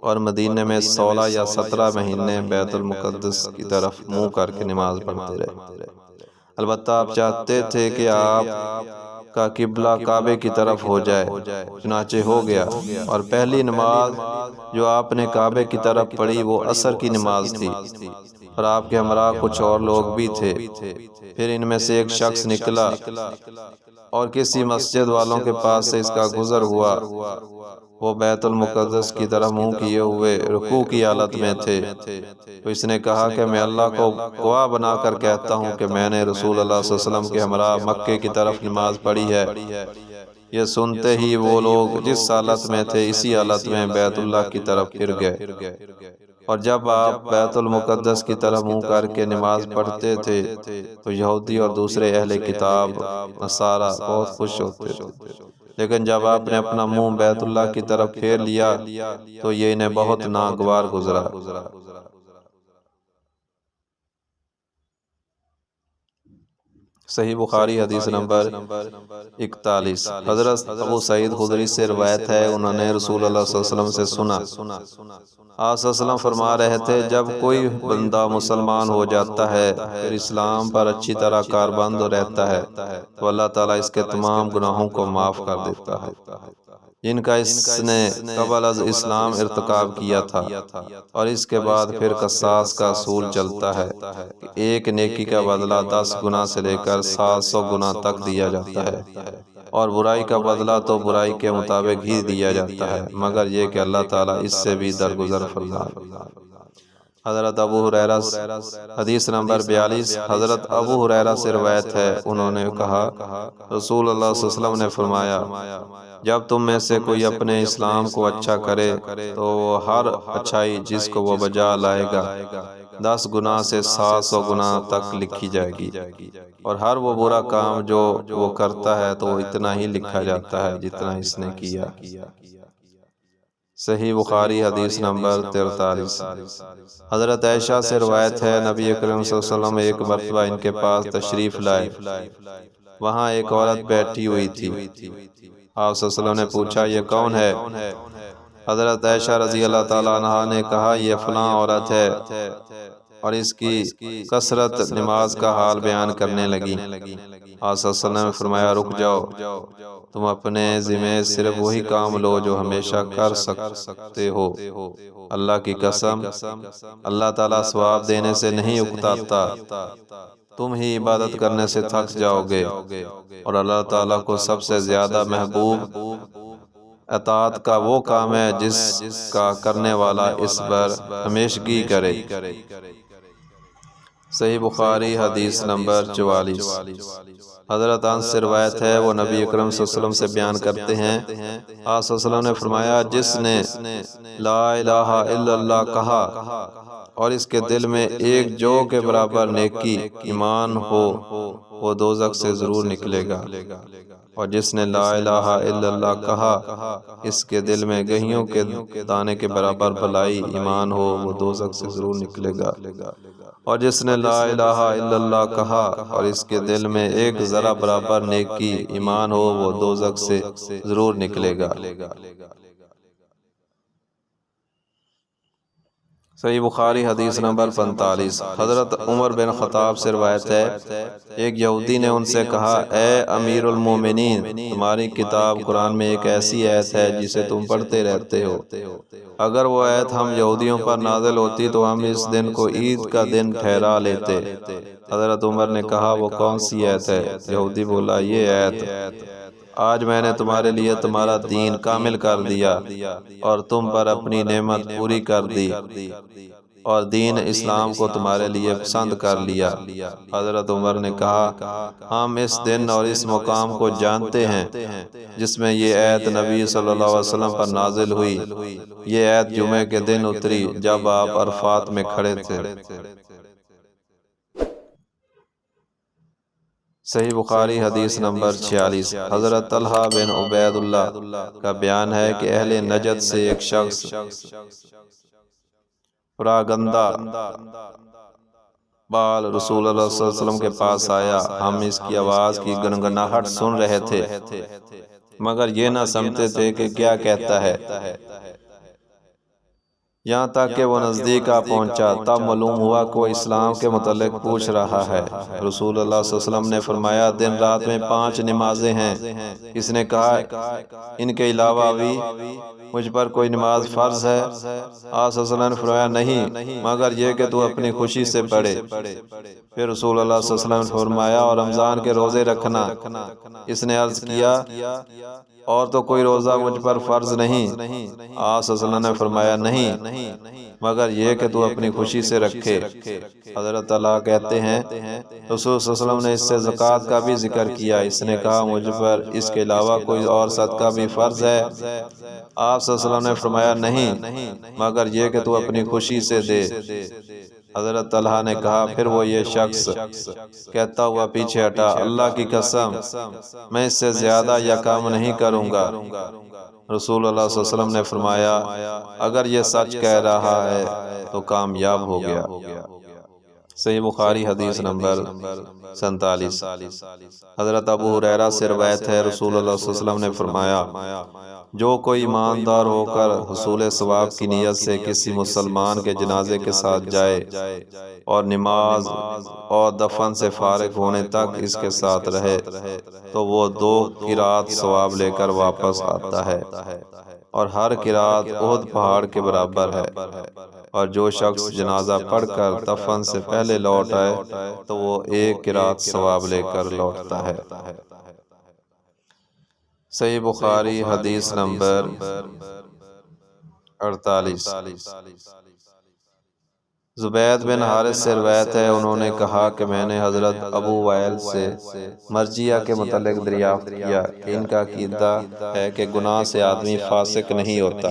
اور مدینہ میں 16 یا 17 مہینے بیت المقدس کی طرف منہ کر کے نماز پڑھتے رہے۔ البتہ آپ چاہتے تھے کہ آپ کا قبلہ کعبے کی طرف ہو جائے، چنانچہ ہو گیا، اور پہلی نماز جو آپ نے کعبے کی طرف پڑھی وہ عصر کی نماز تھی، اور آپ کے ہمراہ کچھ اور لوگ بھی تھے۔ پھر ان میں سے ایک شخص نکلا اور کسی مسجد والوں کے پاس سے اس کا گزر ہوا، وہ بیت المقدس کی طرف منہ کیے ہوئے رکوع کی حالت میں تھے، تو اس نے کہا کہ میں اللہ کو گواہ بنا کر کہتا ہوں کہ میں نے رسول اللہ صلی اللہ علیہ وسلم کے ہمراہ مکے کی طرف نماز پڑھی ہے۔ یہ سنتے ہی وہ لوگ جس حالت میں تھے اسی حالت میں بیت اللہ کی طرف پھر گئے، اور جب آپ بیت المقدس کی طرف منہ کر کے نماز پڑھتے تھے تو یہودی اور دوسرے اہل کتاب نصارہ بہت خوش ہوتے تھے، لیکن جب آپ نے اپنا منہ بیت اللہ کی طرف پھیر لیا تو یہ انہیں بہت ناگوار گزرا۔ صحیح بخاری حدیث نمبر 41۔ حضرت ابو سعید خدری سے روایت ہے، انہوں نے رسول اللہ صلی اللہ علیہ وسلم سے سنا، آپ صلی اللہ علیہ وسلم فرما رہے تھے، جب کوئی بندہ مسلمان ہو جاتا ہے پھر اسلام پر اچھی طرح کاربند رہتا ہے تو اللہ تعالیٰ اس کے تمام گناہوں کو معاف کر دیتا ہے جن کا اس نے قبل از اسلام ارتکاب کیا تھا، اور اس کے بعد پھر قصاص کا اصول چلتا ہے کہ ایک نیکی کا بدلہ 10 گنا سے لے کر 700 گنا تک دیا جاتا ہے، اور برائی کا بدلہ تو برائی کے مطابق ہی دیا جاتا ہے، مگر یہ کہ اللہ تعالیٰ اس سے بھی درگزر فرمائے۔ حضرت ابو ہریرہ حدیث نمبر 42 حضرت ابو ہریرہ سے روایت ہے، انہوں نے کہا رسول اللہ صلی اللہ علیہ وسلم نے فرمایا، جب تم میں سے کوئی اپنے اسلام کو اچھا کرے تو ہر اچھائی جس کو وہ بجا لائے گا 10 گناہ سے 700 گناہ تک لکھی جائے گی، اور ہر وہ برا کام جو وہ کرتا ہے تو وہ اتنا ہی لکھا جاتا ہے جتنا اس نے کیا۔ صحیح بخاری حدیث نمبر 43۔ حضرت عائشہ سے روایت ہے، نبی اکرم صلی اللہ علیہ وسلم ایک مرتبہ ان کے پاس تشریف لائے، وہاں ایک عورت بیٹھی ہوئی تھی۔ آپ صلی اللہ علیہ وسلم نے پوچھا یہ کون ہے؟ حضرت عائشہ رضی اللہ تعالیٰ عنہا نے کہا یہ فلاں عورت ہے، اور اس کی کثرت نماز کا حال بیان کرنے لگی۔ آپ صلی اللہ علیہ وسلم نے فرمایا رک جاؤ، تم اپنے ذمہ صرف وہی کام لو جو ہمیشہ کر سکتے ہو، اللہ کی قسم اللہ تعالیٰ ثواب دینے سے نہیں اکتاتا، تم ہی عبادت کرنے سے تھک جاؤ گے، اور اللہ تعالیٰ کو سب سے زیادہ محبوب اطاعت کا وہ کام ہے جس کا کرنے والا اس پر ہمیشگی کرے۔ صحیح بخاری حدیث نمبر 44۔ حضرت انس سے روایت ہے، وہ نبی اکرم صلی اللہ علیہ وسلم سے بیان کرتے ہیں، آپ صلی اللہ علیہ وسلم نے فرمایا جس نے لا الہ الا اللہ کہا اور اس کے دل میں ایک جو کے برابر نیکی ایمان ہو وہ دوزخ سے ضرور نکلے گا، اور جس نے لا الہ الا اللہ کہا اس کے دل میں گہیوں کے دانے کے برابر بھلائی ایمان ہو وہ دوزخ سے ضرور نکلے گا، اور جس نے لا الہ الا اللہ کہا اور اس کے دل میں ایک ذرہ برابر نیکی ایمان ہو وہ دوزخ سے ضرور نکلے گا۔ صحیح بخاری حدیث نمبر 45۔ حضرت عمر بن خطاب سے روایت ہے، ایک یہودی نے ان سے کہا اے امیر المومنین، تمہاری کتاب قرآن میں ایک ایسی آیت ہے جسے تم پڑھتے رہتے ہو، اگر وہ آیت ہم یہودیوں پر نازل ہوتی تو ہم اس دن کو عید کا دن ٹھہرا لیتے۔ حضرت عمر نے کہا وہ کون سی آیت ہے؟ یہودی بولا یہ آیت، آج میں نے تمہارے لیے تمہارا دین کامل کر دیا اور تم پر اپنی نعمت پوری کر دی اور دین اسلام کو تمہارے لیے پسند کر لیا۔ حضرت عمر نے کہا ہم اس دن اور اس مقام کو جانتے ہیں جس میں یہ آیت نبی صلی اللہ علیہ وسلم پر نازل ہوئی، یہ آیت جمعے کے دن اتری جب آپ عرفات میں کھڑے تھے۔ صحیح بخاری حدیث نمبر 46۔ حضرت طلحہ بن عبید اللہ کا بیان ہے کہ اہل نجد سے ایک شخص پراگندہ بال رسول اللہ صلی اللہ علیہ وسلم کے پاس آیا، ہم اس کی آواز کی گنگناہٹ سن رہے تھے مگر یہ نہ سمجھتے تھے کہ کیا کہتا ہے، یہاں تک کہ وہ نزدیک آ پہنچا، تب معلوم ہوا کہ وہ اسلام کے متعلق پوچھ رہا ہے۔ رسول اللہ صلی اللہ علیہ وسلم نے فرمایا دن رات میں 5 نمازیں ہیں۔ اس نے کہا ان کے علاوہ بھی مجھ پر کوئی نماز فرض ہے؟ آپ صلی اللہ علیہ وسلم نے فرمایا نہیں، مگر یہ کہ تو اپنی خوشی سے پڑھے۔ پھر رسول اللہ صلی اللہ علیہ وسلم نے فرمایا اور رمضان کے روزے رکھنا۔ اس نے عرض کیا اور تو کوئی روزہ مجھ پر فرض نہیں۔ آپ صلی اللہ علیہ وسلم نے فرمایا نہیں، مگر یہ کہ تو اپنی خوشی سے رکھے۔ حضرت علی کہتے ہیں رسول صلی اللہ علیہ وسلم نے اس سے زکوٰۃ کا بھی ذکر کیا، اس نے کہا مجھ پر اس کے علاوہ کوئی اور صدقہ بھی فرض ہے؟ آپ صلی اللہ علیہ وسلم نے فرمایا نہیں، مگر یہ کہ تو اپنی خوشی سے دے۔ حضرت طلحہ نے کہا پھر وہ یہ شخص کہتا ہوا پیچھے ہٹا، اللہ کی قسم میں اس سے زیادہ یا کم نہیں کروں گا۔ رسول اللہ صلی اللہ علیہ وسلم نے فرمایا اگر یہ سچ کہہ رہا ہے تو کامیاب ہو گیا۔ صحیح بخاری حدیث نمبر 47۔ حضرت ابو ہریرہ سے روایت ہے رسول اللہ صلی اللہ علیہ وسلم نے فرمایا جو کوئی ایماندار ہو کر حصول ثواب کی نیت سے کسی مسلمان کے جنازے کے ساتھ جائے اور نماز اور دفن سے فارغ ہونے تک اس کے ساتھ رہے تو وہ 2 قرات ثواب لے کر واپس آتا ہے، اور ہر قرات احد پہاڑ کے برابر ہے، اور جو شخص جنازہ پڑھ کر دفن سے پہلے لوٹ آئے تو وہ 1 قرات ثواب لے کر لوٹتا ہے۔ صحیح بخاری حدیث نمبر 48۔ زبید بن حارث سے روایت ہے، انہوں نے کہا کہ میں نے حضرت ابو وائل سے مرجیہ کے متعلق دریافت کیا کہ ان کا عقیدہ ہے کہ گناہ سے آدمی فاسق نہیں ہوتا۔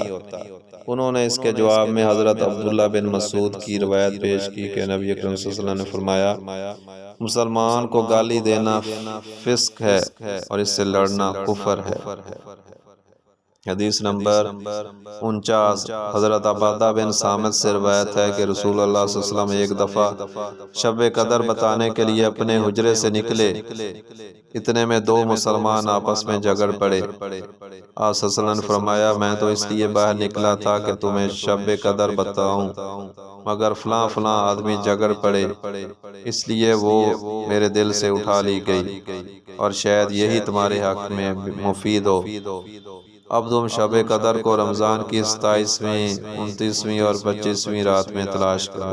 انہوں نے اس کے جواب میں حضرت عبداللہ بن مسعود کی روایت پیش کی کہ نبی اکرم صلی اللہ علیہ وسلم نے فرمایا، مسلمان کو گالی دینا فسق ہے اور اس سے لڑنا کفر ہے۔ حدیث نمبر 49۔ حضرت عبادہ بن صامت سے روایت ہے کہ رسول اللہ صلی اللہ علیہ وسلم ایک دفعہ شب قدر بتانے کے لیے اپنے حجرے سے نکلے، اتنے میں دو مسلمان آپس میں جھگڑ پڑے۔ آپ صلی اللہ علیہ وسلم نے فرمایا، میں تو اس لیے باہر نکلا تھا کہ تمہیں شب قدر بتاؤں، مگر فلاں فلاں آدمی جھگڑ پڑے، اس لیے وہ میرے دل سے اٹھا لی گئی، اور شاید یہی تمہارے حق میں مفید ہو۔ اب تم شب قدر کو رمضان کی 27ویں، 29ویں اور 25ویں رات میں تلاش کرو۔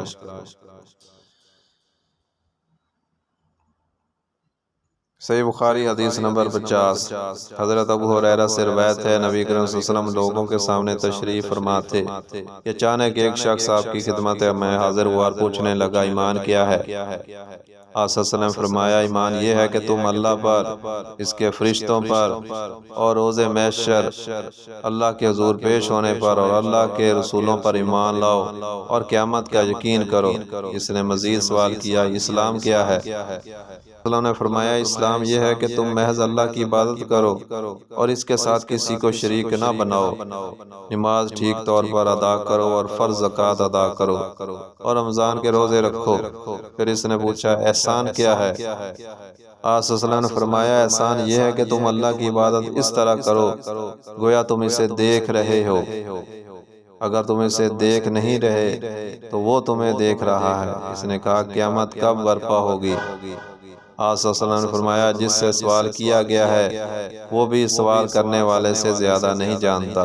صحیح بخاری حدیث نمبر 50۔ حضرت ابو ہریرہ سے روایت ہے، نبی کریم صلی اللہ علیہ وسلم لوگوں کے سامنے تشریف فرما تھے کہ اچانک ایک شخص آپ کی خدمت میں حاضر ہوا اور پوچھنے لگا، ایمان کیا ہے؟ آپ صلی اللہ علیہ وسلم نے فرمایا، ایمان یہ ہے کہ تم اللہ پر، اس کے فرشتوں پر اور روز محشر اللہ کے حضور پیش ہونے پر اور اللہ کے رسولوں پر ایمان لاؤ اور قیامت کا یقین کرو۔ اس نے مزید سوال کیا، اسلام کیا ہے؟ اللہ نے فرمایا، اسلام یہ ہے کہ تم محض اللہ کی عبادت کرو اور اس کے ساتھ کسی کو شریک نہ بناؤ، نماز ٹھیک طور پر ادا کرو اور فرض زکوٰۃ ادا کرو اور رمضان کے روزے رکھو۔ پھر اس نے پوچھا، احسان کیا ہے؟ آپ صلی اللہ علیہ وسلم نے فرمایا، احسان یہ ہے کہ تم اللہ کی عبادت اس طرح کرو گویا تم اسے دیکھ رہے ہو، اگر تم اسے دیکھ نہیں رہے تو وہ تمہیں دیکھ رہا ہے۔ اس نے کہا، قیامت کب برپا ہوگی؟ آپ صلی اللہ علیہ وسلم نے فرمایا، جس سے سوال کیا گیا ہے وہ بھی سوال کرنے والے سے زیادہ نہیں جانتا،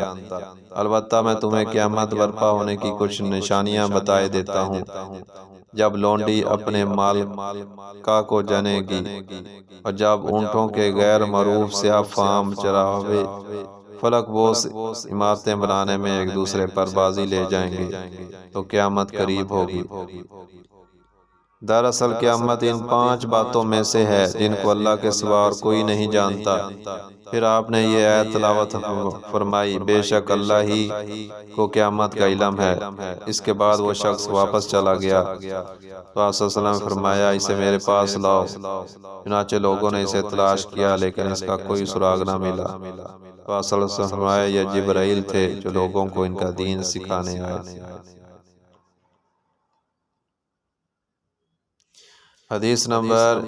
البتہ میں تمہیں قیامت برپا ہونے کی کچھ نشانیاں بتائے دیتا ہوں۔ جب لونڈی اپنے مالکہ کو جنے گی، اور جب اونٹوں کے غیر معروف سیاہ فام چراغے فلک بوس عمارتیں بنانے میں ایک دوسرے پر بازی لے جائیں گے تو قیامت قریب ہوگی۔ دراصل قیامت ان 5 باتوں میں سے ہے جن کو اللہ کے سوا اور کوئی نہیں جانتا۔ پھر آپ نے یہ آیت تلاوت فرمائی، بے شک اللہ ہی کو قیامت کا علم ہے۔ اس کے بعد وہ شخص واپس چلا گیا تو آپ صلی اللہ علیہ وسلم نے فرمایا، اسے میرے پاس لاؤ۔ چنانچہ لوگوں نے اسے تلاش کیا لیکن اس کا کوئی سراغ نہ ملا۔ تو آپ صلی اللہ علیہ وسلم نے فرمایا، یہ جبرائیل تھے جو لوگوں کو ان کا دین سکھانے آئے تھے۔ حدیث نمبر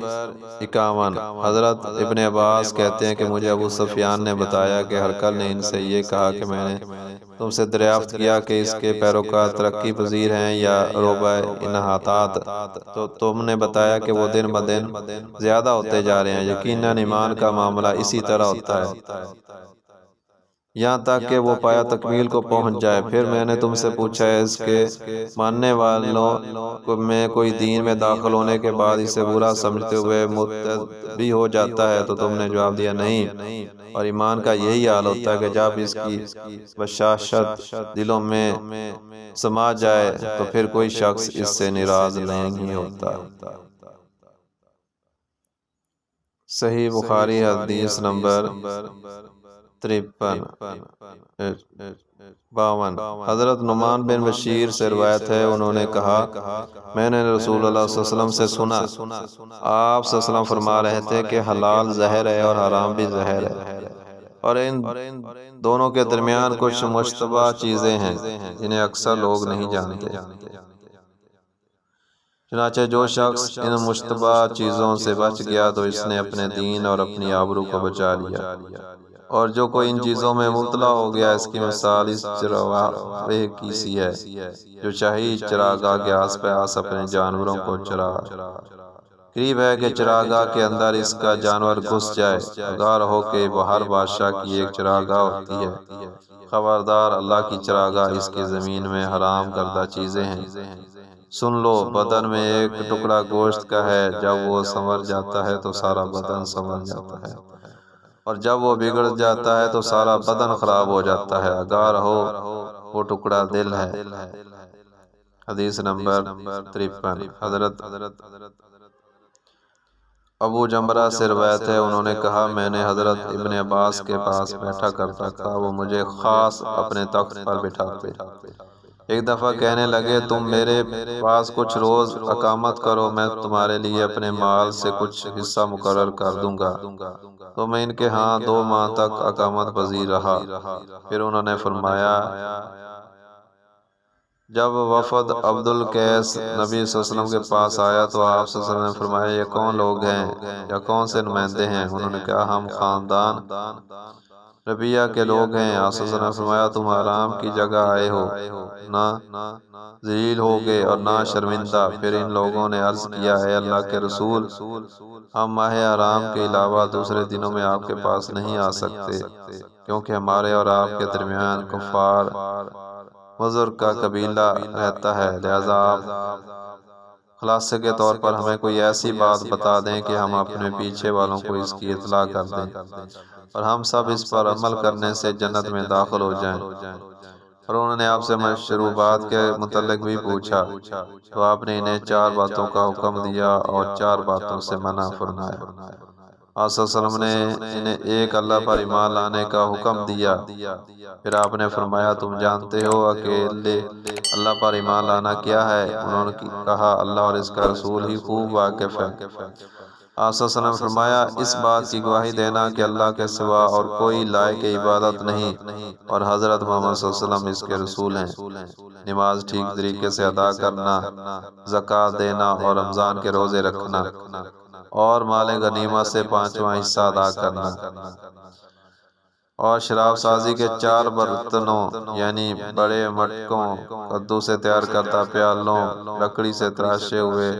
51۔ حضرت ابن عباس کہتے ہیں کہ مجھے ابو سفیان نے بتایا کہ ہرقل نے ان سے یہ کہا کہ میں نے تم سے دریافت کیا کہ اس کے پیروکار ترقی پذیر ہیں یا ربع انحطاط، تو تم نے بتایا کہ وہ دن بدن زیادہ ہوتے جا رہے ہیں۔ یقیناً ایمان کا معاملہ اسی طرح ہوتا ہے یہاں تک کہ وہ پایا تکمیل کو پہنچ جائے۔ پھر میں نے تم سے پوچھا ہے، اس کے ماننے والوں میں کوئی دین میں داخل ہونے کے بعد اسے برا سمجھتے ہوئے مرتد بھی ہو جاتا ہے؟ تو تم نے جواب دیا، نہیں، اور ایمان کا یہی حال ہوتا ہے کہ جب اس کی بشاشت دلوں میں سما جائے تو پھر کوئی شخص اس سے ناراض نہیں ہوتا۔ صحیح بخاری حدیث نمبر 53۔ 52۔ حضرت نعمان بن بشیر سے روایت ہے، انہوں نے کہا، میں نے رسول اللہ صلی اللہ علیہ وسلم سے سنا، آپ صلی اللہ علیہ وسلم فرما رہے تھے کہ حلال زہر ہے اور حرام بھی زہر ہے، اور ان دونوں کے درمیان کچھ مشتبہ چیزیں ہیں جنہیں اکثر لوگ نہیں جانتے۔ چنانچہ جو شخص ان مشتبہ چیزوں سے بچ گیا تو اس نے اپنے دین اور اپنی آبرو کو بچا لیا، اور جو کوئی ان چیزوں میں مبتلا ہو گیا، اس کی مثال اس چرواہے کی سی ہے جو شاہی چراگاہ کے آس پاس اپنے جانوروں کو چرا قریب ہے کہ چراگاہ کے اندر اس کا جانور گھس جائے۔ آگاہ ہو کہ ہر بادشاہ کی ایک چراگاہ ہوتی ہے، خبردار اللہ کی چراگاہ اس کی زمین میں حرام کردہ چیزیں ہیں۔ سن لو، بدن میں ایک ٹکڑا گوشت کا ہے، جب وہ سنور جاتا ہے تو سارا بدن سنور جاتا ہے، اور جب وہ بگڑ جاتا ہے تو سارا بدن خراب ہو جاتا ہے۔ آگاہ رہو، وہ ٹکڑا دل ہے۔ حدیث نمبر 53۔ حضرت ابو جمرہ سے روایت ہے، انہوں نے کہا میں نے حضرت ابن عباس کے پاس بیٹھا کرتا تھا، وہ مجھے خاص اپنے تخت پر بٹھاتے۔ ایک دفعہ کہنے لگے تم میرے پاس کچھ روز اقامت کرو، میں تمہارے لیے اپنے مال سے کچھ حصہ مقرر کر دوں گا۔ تو میں ان کے ہاں 2 ماہ تک اقامت پذیر رہا۔ پھر انہوں نے فرمایا جب وفد عبد القیس نبی صلی اللہ علیہ وسلم کے پاس آیا تو آپ صلی اللہ علیہ وسلم نے فرمایا یہ کون لوگ ہیں یا کون سے نمائندے ہیں؟ انہوں نے کہا ہم خاندان ربیہ کے لوگ ہیں۔ آپ صلی اللہ علیہ وسلم نے فرمایا تم آرام کی جگہ آئے ہو، نہ ذلیل ہوگے اور نہ شرمندہ۔ پھر ان لوگوں نے عرض کیا اے اللہ کے رسول، ہم ماہ آرام کے علاوہ دوسرے دنوں میں آپ کے پاس نہیں آ سکتے، کیونکہ ہمارے اور آپ کے درمیان کفار مضر کا قبیلہ رہتا ہے، لہذا آپ خلاصے کے طور پر ہمیں کوئی ایسی بات بتا دیں کہ ہم اپنے پیچھے والوں کو اس کی اطلاع کر دیں اور ہم سب اس پر عمل کرنے سے جنت میں داخل ہو جائیں۔ اور انہوں نے آپ سے مشروبات کے متعلق بھی پوچھا تو آپ نے انہیں 4 باتوں کا حکم دیا اور 4 باتوں سے منع فرمایا۔ آپ صلی اللہ علیہ وسلم نے انہیں ایک اللہ پر ایمان لانے کا حکم دیا۔ پھر آپ نے فرمایا تم جانتے ہو اکیلے اللہ پر ایمان لانا کیا ہے؟ انہوں نے کہا اللہ اور اس کا رسول ہی خوب واقف ہے۔ آپ صلی اللہ علیہ وسلم نے فرمایا اس بات کی گواہی دینا کہ اللہ کے سوا اور کوئی لائق عبادت نہیں اور حضرت محمد صلی اللہ علیہ وسلم اس کے رسول ہیں، نماز ٹھیک طریقے سے ادا کرنا، زکوٰۃ دینا اور رمضان کے روزے رکھنا اور مال غنیمت سے 5واں حصہ ادا کرنا، اور شراب سازی کے 4 برتنوں یعنی بڑے مٹکوں، کدو سے تیار کردہ پیالوں، لکڑی سے تراشے ہوئے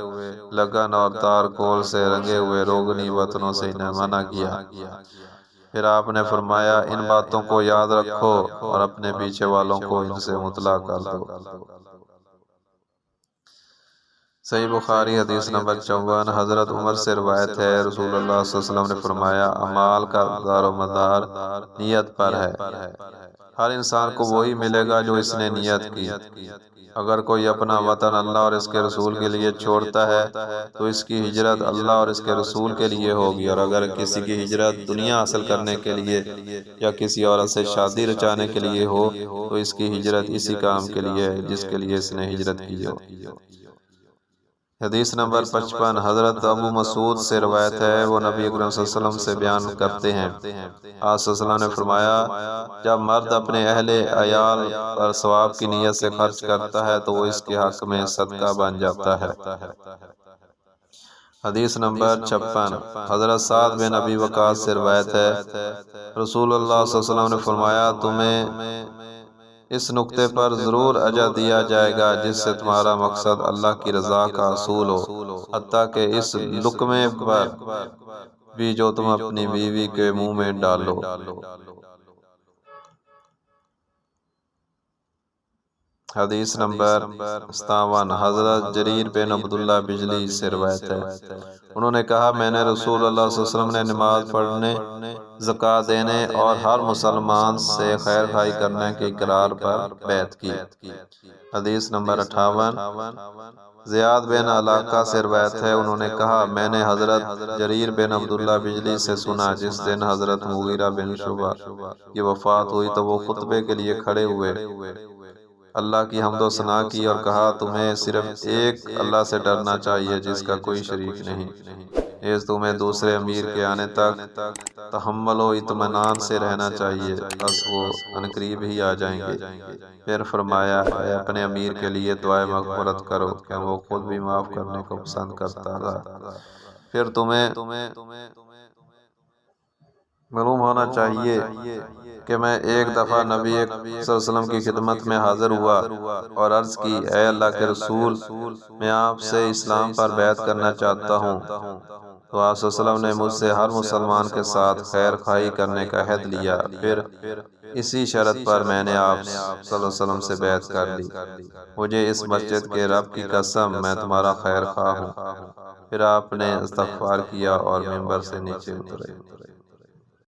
لگن اور تار کول سے رنگے ہوئے روغنی برتنوں سے انہیں منع کیا۔ پھر آپ نے فرمایا ان باتوں کو یاد رکھو اور اپنے پیچھے والوں کو ان سے مطلع کر دو۔ صحیح بخاری حدیث نمبر 54۔ حضرت عمر سے روایت ہے رسول اللہ صلی اللہ علیہ وسلم نے فرمایا اعمال کا دار و مدار نیت پر ہے، ہر انسان کو وہی ملے گا جو اس نے نیت کی۔ اگر کوئی اپنا وطن اللہ اور اس کے رسول کے لیے چھوڑتا ہے تو اس کی ہجرت اللہ اور اس کے رسول کے لیے ہوگی، اور اگر کسی کی ہجرت دنیا حاصل کرنے کے لیے یا کسی عورت سے شادی رچانے کے لیے ہو تو اس کی ہجرت اسی کام کے لیے ہے جس کے لیے اس نے ہجرت کی ہو۔ حدیث نمبر 55۔ حضرت ابو مسعود سے روایت ہے، وہ نبی اکرم صلی اللہ علیہ وسلم سے بیان کرتے ہیں آپ صلی اللہ علیہ وسلم نے فرمایا جب مرد اپنے اہل عیال پر ثواب کی نیت سے خرچ کرتا ہے تو وہ اس کے حق میں صدقہ بن جاتا ہے۔ حدیث نمبر 56۔ حضرت سعد بن ابی وقاص سے روایت ہے رسول اللہ صلی اللہ علیہ وسلم نے فرمایا تمہیں اس نقطے پر ضرور اجر دیا جائے گا جس سے تمہارا مقصد اللہ کی رضا کا حصول ہو، حتیٰ کہ اس لقمے پر بھی جو تم اپنی بیوی کے منہ میں ڈالو۔ حدیث نمبر 57۔ حضرت جریر بن عبداللہ بجلی سے روایت ہے، انہوں نے کہا میں نے رسول اللہ صلی اللہ علیہ وسلم نے نماز پڑھنے، زکوٰۃ دینے اور ہر مسلمان سے خیر خواہی کرنے کے اقرار پر بیعت کی۔ حدیث نمبر 58۔ زیاد بن علاقہ سے روایت ہے، انہوں نے کہا میں نے حضرت جریر بن عبداللہ بجلی سے سنا جس دن حضرت مغیرہ بن شعبہ کی وفات ہوئی تو وہ خطبے کے لیے کھڑے ہوئے، اللہ کی حمد و ثنا کی اور کہا تمہیں صرف ایک اللہ سے ڈرنا چاہیے جس کا کوئی شریک نہیں، نیز تمہیں دوسرے امیر کے آنے تک تحمل و اطمینان سے رہنا چاہیے، بس وہ عنقریب ہی آ جائیں گے۔ پھر فرمایا اے اپنے امیر کے لیے دعائے مغفرت کرو کہ وہ خود بھی معاف کرنے کو پسند کرتا تھا۔ پھر تمہیں معلوم ہونا چاہیے کہ میں ایک دفعہ نبی صلی اللہ علیہ وسلم کی خدمت میں حاضر ہوا اور عرض کی اے اللہ کے رسول میں آپ سے اسلام پر بیعت کرنا چاہتا ہوں، تو آپ صلی اللہ علیہ وسلم نے مجھ سے ہر مسلمان کے ساتھ خیر خواہی کرنے کا عہد لیا، پھر اسی شرط پر میں نے آپ صلی اللہ علیہ وسلم سے بیعت کر لی، مجھے اس مسجد کے رب کی قسم میں تمہارا خیر خواہ ہوں۔ پھر آپ نے استغفار کیا اور منبر سے نیچے اترے۔